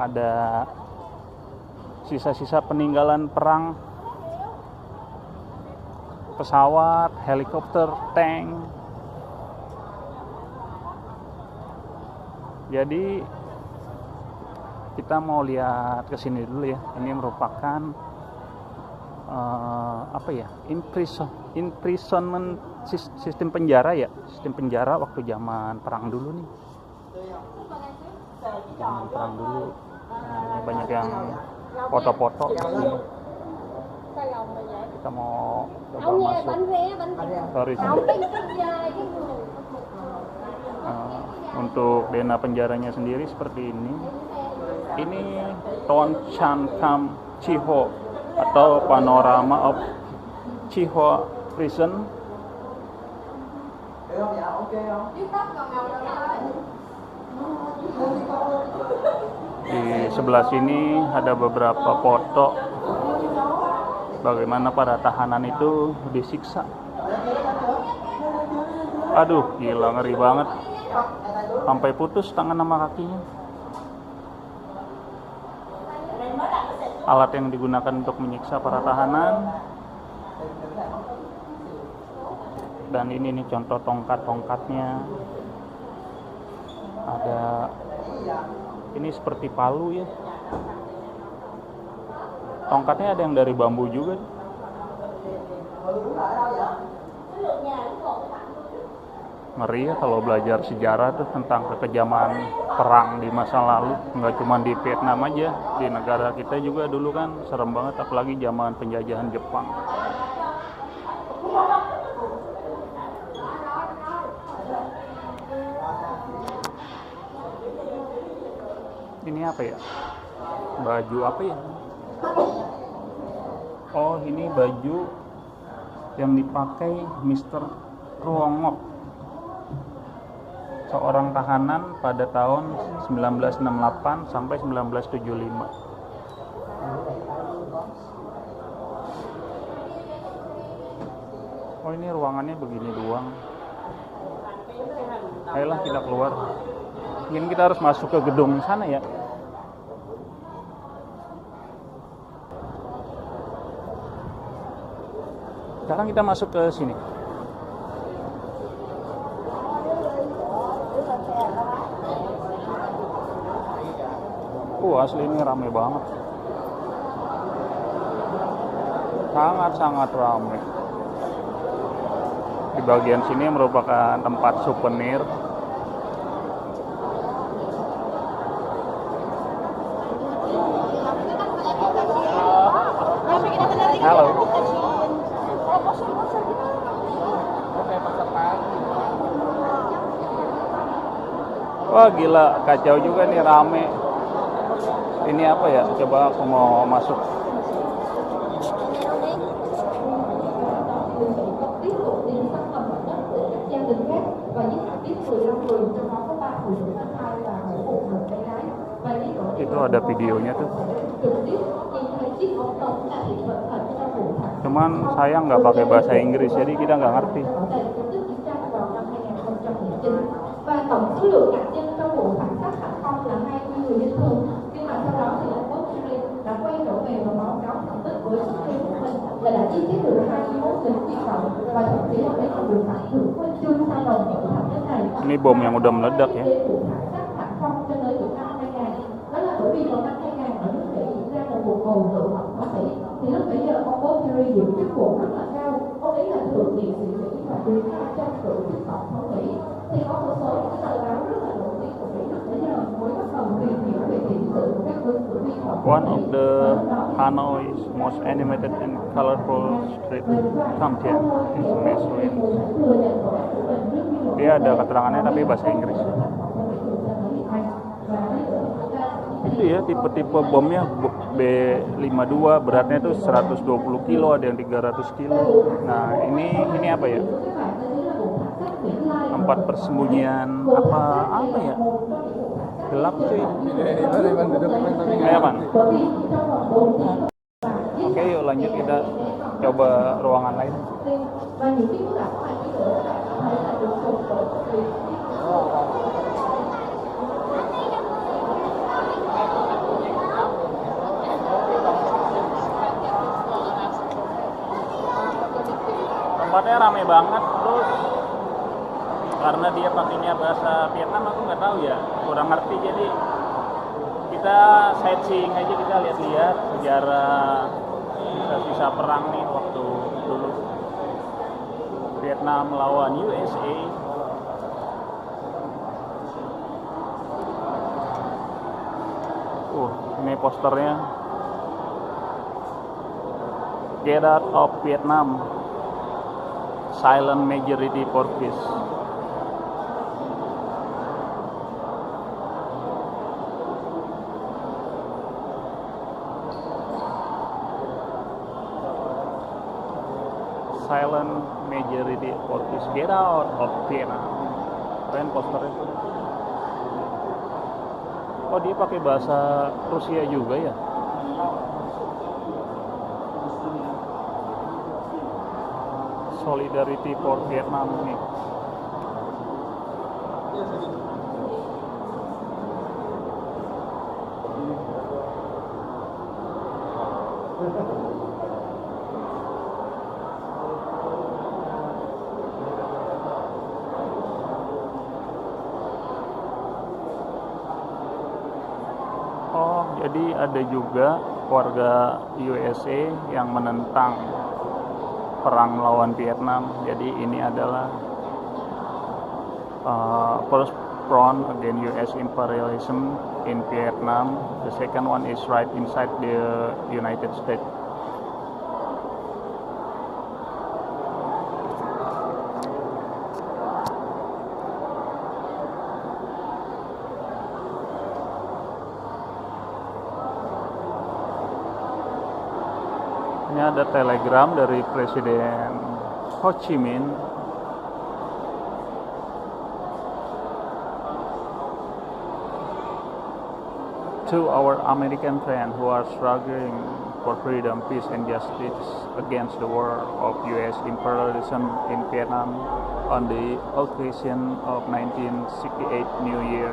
Ada sisa-sisa peninggalan perang, pesawat, helikopter, tank. Jadi kita mau lihat ke sini dulu ya. Ini merupakan imprisonment sistem penjara ya, sistem penjara waktu zaman perang dulu nih. Zaman perang dulu. Nah, banyak yang foto-foto di sini. Kita mau coba masuk. Sorry. Untuk dena penjaranya sendiri seperti ini. Ini Ton Chan Kam Chiho atau Panorama of Chiho Prison. Di sebelah sini ada beberapa foto bagaimana para tahanan itu disiksa. Aduh, gila, ngeri banget. Sampai putus tangan sama kakinya. Alat yang digunakan untuk menyiksa para tahanan. Dan ini nih contoh tongkat-tongkatnya. Ada, ini seperti palu ya. Tongkatnya ada yang dari bambu juga. Ngeri ya kalau belajar sejarah tuh tentang kekejaman perang di masa lalu. Nggak cuma di Vietnam aja, di negara kita juga dulu kan serem banget, apalagi zaman penjajahan Jepang. Ini apa ya? Baju apa ya? Oh, ini baju yang dipakai Mr. Ruongok, seorang tahanan pada tahun 1968 sampai 1975. Oh, ini ruangannya begini doang. Ayolah kita keluar. Mungkin kita harus masuk ke gedung sana ya. Sekarang kita masuk ke sini. Asli ini ramai banget. Sangat-sangat ramai. Di bagian sini merupakan tempat souvenir. Halo. Wah gila, kacau juga nih, rame. Ini apa ya? Coba aku mau masuk. Itu ada videonya tuh. Cuman sayang nggak pakai bahasa Inggris, jadi kita nggak ngerti. Ini bom yang udah meledak ya. One of the Hanoi's most animated and colorful street campaign is Meswin. Dia ada keterangannya tapi bahasa Inggris. Itu ya tipe-tipe bomnya B52, beratnya itu 120 kilo, ada yang 300 kilo. Nah ini apa ya? Tempat persembunyian apa ya? Gelap cuy. Kayak apa? Oke, yuk lanjut, kita coba ruangan lain. tempatnya rame banget, terus karena dia pakainya bahasa Vietnam aku nggak tahu ya, kurang ngerti, jadi kita sightseeing aja, kita lihat-lihat sejarah sisa-sisa perang nih waktu dulu Vietnam lawan USA. Ini posternya, Get Out of Vietnam, Silent Majority for Peace. Silent Majority for Peace, Get Out of Vietnam. Keren posternya. Oh, dia pakai bahasa Rusia juga ya? Solidarity for Vietnam nih. Oh, jadi ada juga warga USA yang menentang perang melawan Vietnam. Jadi ini adalah first front against US imperialism in Vietnam. The second one is right inside the United States. Ini ada telegram dari Presiden Ho Chi Minh. To our American friends who are struggling for freedom, peace, and justice against the war of U.S. imperialism in Vietnam on the occasion of 1968 New Year.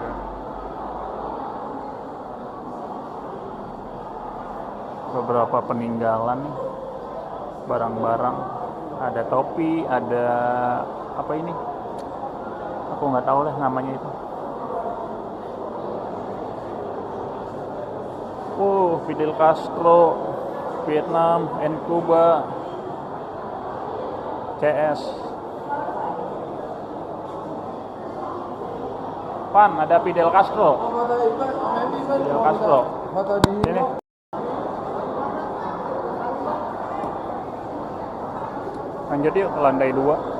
Beberapa peninggalan, barang-barang, ada topi, ada apa ini? Aku nggak tahu lah namanya itu. Fidel Castro, Vietnam and Cuba, CS. Pan, ada Fidel Castro. Fidel Castro. Ini. Lanjut yuk ke lantai 2.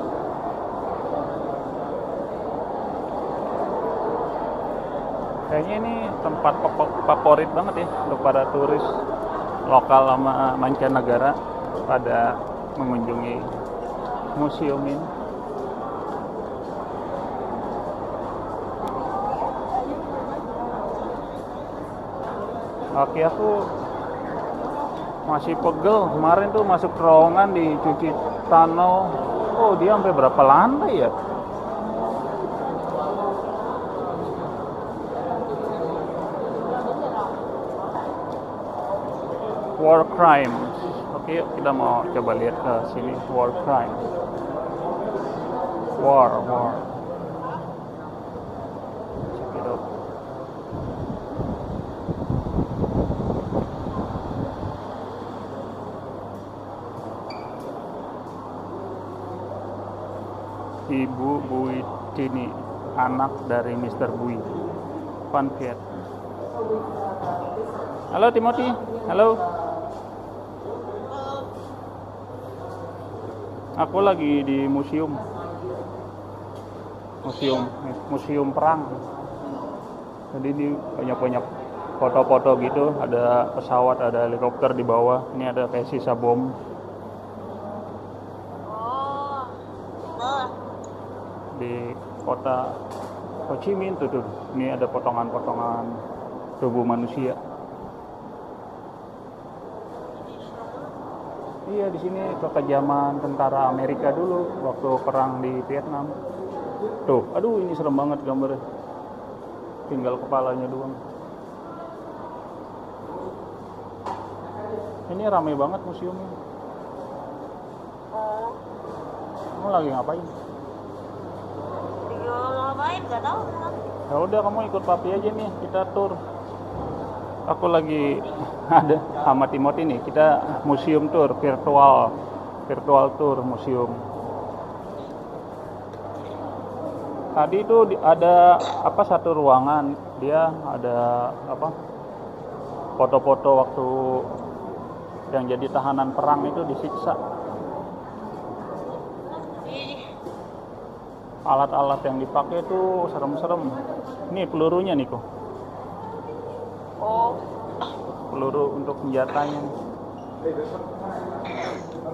Kayaknya ini tempat favorit banget ya untuk para turis lokal sama mancanegara pada mengunjungi museum ini. Kaki aku masih pegel. Kemarin tuh masuk terowongan dicuci tunnel. Oh, dia sampai berapa lantai ya? War crimes. Oke, yuk kita mau coba lihat ke sini. War crimes. War. Check it out. Ibu Bui Tini, anak dari Mr. Bui. Fun Viet. Halo Timothy. Halo. Aku lagi di museum perang. Jadi ini banyak foto-foto gitu, ada pesawat, ada helikopter di bawah. Ini ada kayak sisa bom. Di kota Ho Chi Minh tuh. Ini ada potongan-potongan tubuh manusia. Iya, di sini kekejaman tentara Amerika dulu waktu perang di Vietnam. Tuh, aduh ini serem banget gambarnya. Tinggal kepalanya doang. Ini ramai banget museumnya. Kamu lagi ngapain? Ngapain? Gak tahu. Ya udah, kamu ikut papi aja nih, kita tur. Aku lagi ada sama Timothy nih, kita museum tour virtual tour museum. Tadi itu ada apa, satu ruangan, dia ada apa, foto-foto waktu yang jadi tahanan perang itu disiksa. Alat-alat yang dipakai itu serem-serem. Ini pelurunya nih kok. Oh. Peluru untuk senjatanya.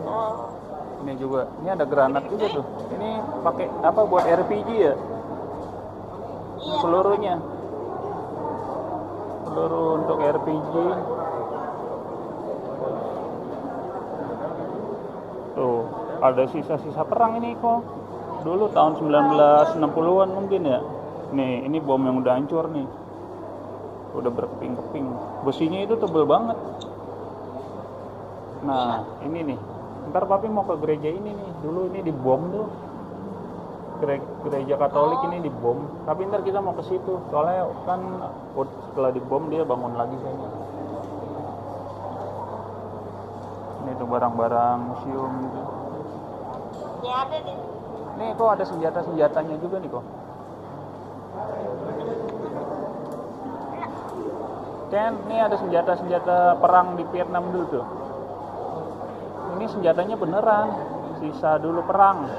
Oh. Ini juga, ini ada granat juga tuh. Ini pakai apa, buat RPG ya? Iya. Pelurunya. Peluru untuk RPG. Tuh, ada sisa-sisa perang ini kok. Dulu tahun 1960-an mungkin ya. Nih, ini bom yang udah hancur nih. Udah berkeping-keping. Besinya itu tebel banget. Nah, ini nih. Ntar papi mau ke gereja ini nih. Dulu ini dibom tuh. Gereja Katolik ini dibom. Tapi ntar kita mau ke situ. Soalnya kan setelah dibom dia bangun lagi kayaknya. Ini tuh barang-barang museum gitu. Ya ada deh. Nih kok ada senjata-senjatanya juga nih kok. Ken, nih ada senjata-senjata perang di Vietnam dulu tuh. Ini senjatanya beneran, sisa dulu perang.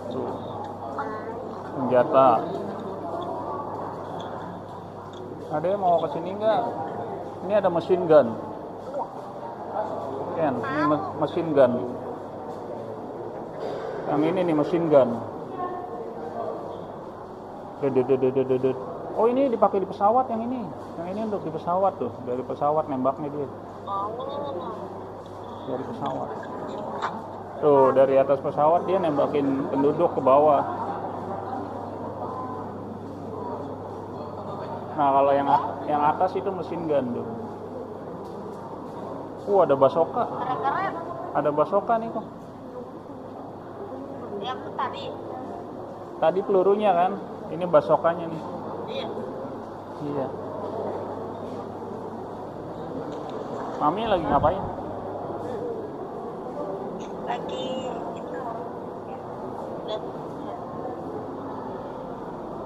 Tuh. Senjata. Ada yang mau kesini nggak? Ini ada machine gun. Ken, ini machine gun. Yang ini nih machine gun. Oh, ini dipakai di pesawat yang ini. Yang ini untuk di pesawat tuh. Dari pesawat nembaknya dia. Dari pesawat. Tuh, dari atas pesawat dia nembakin penduduk ke bawah. Nah, kalau yang atas itu mesin gun tuh. Ada bazooka. Keren-keren. Ada bazooka nih kok. Yang tadi. Tadi pelurunya kan. Ini bazookanya nih. Iya. Iya. Mami lagi ngapain? Lagi itu.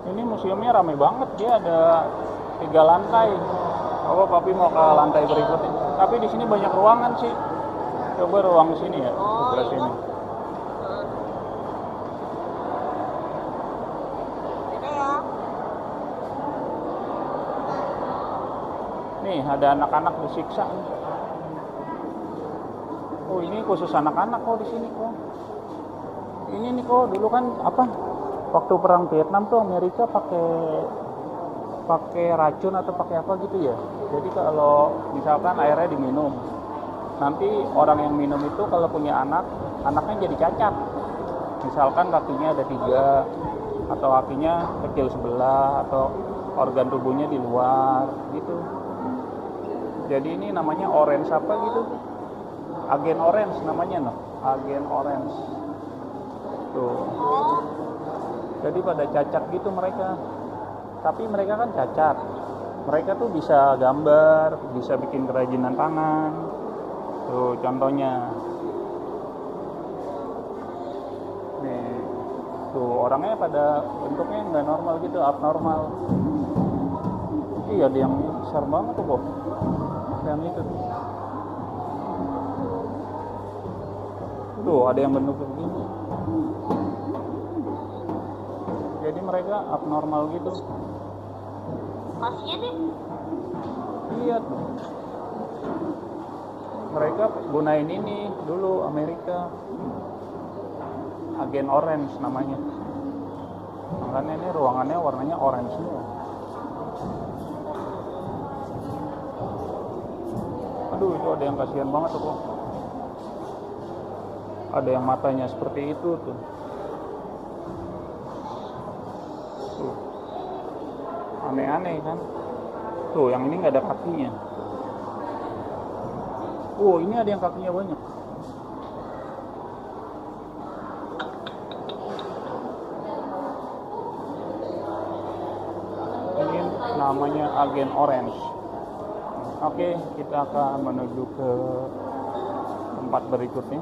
Ini museumnya ramai banget, dia ada 3 lantai. Oh, papi mau ke lantai berikutnya. Tapi di sini banyak ruangan sih. Coba ruang sini ya, sebelah sini. Ini ya. Nih, ada anak-anak disiksa nih. Oh, ini khusus anak-anak kok di sini kok. Ini nih kok, dulu kan apa? Waktu perang Vietnam tuh Amerika pakai racun atau pakai apa gitu ya. Jadi kalau misalkan airnya diminum, nanti orang yang minum itu kalau punya anak, anaknya jadi cacat. Misalkan kakinya ada 3, atau kakinya kecil sebelah, atau organ tubuhnya di luar gitu. Jadi ini namanya orange apa gitu, agen orange namanya, agen orange tuh. Jadi pada cacat gitu mereka, tapi mereka kan cacat, mereka tuh bisa gambar, bisa bikin kerajinan tangan tuh contohnya. Nih tuh orangnya pada bentuknya nggak normal gitu, abnormal. Iya, ada yang besar banget tuh kok. Yang itu tuh ada yang bentuk begini. Jadi mereka abnormal gitu. Masih deh. Iya tuh. Mereka gunain ini dulu Amerika, agen orange namanya. Makanya ini ruangannya warnanya orange semua. Aduh, itu ada yang kasihan banget tuh kok. Ada yang matanya seperti itu tuh. Tuh. Aneh-aneh kan. Tuh, yang ini nggak ada kakinya. Ini ada yang kakinya banyak. namanya Agen Orange. Oke, kita akan menuju ke tempat berikutnya.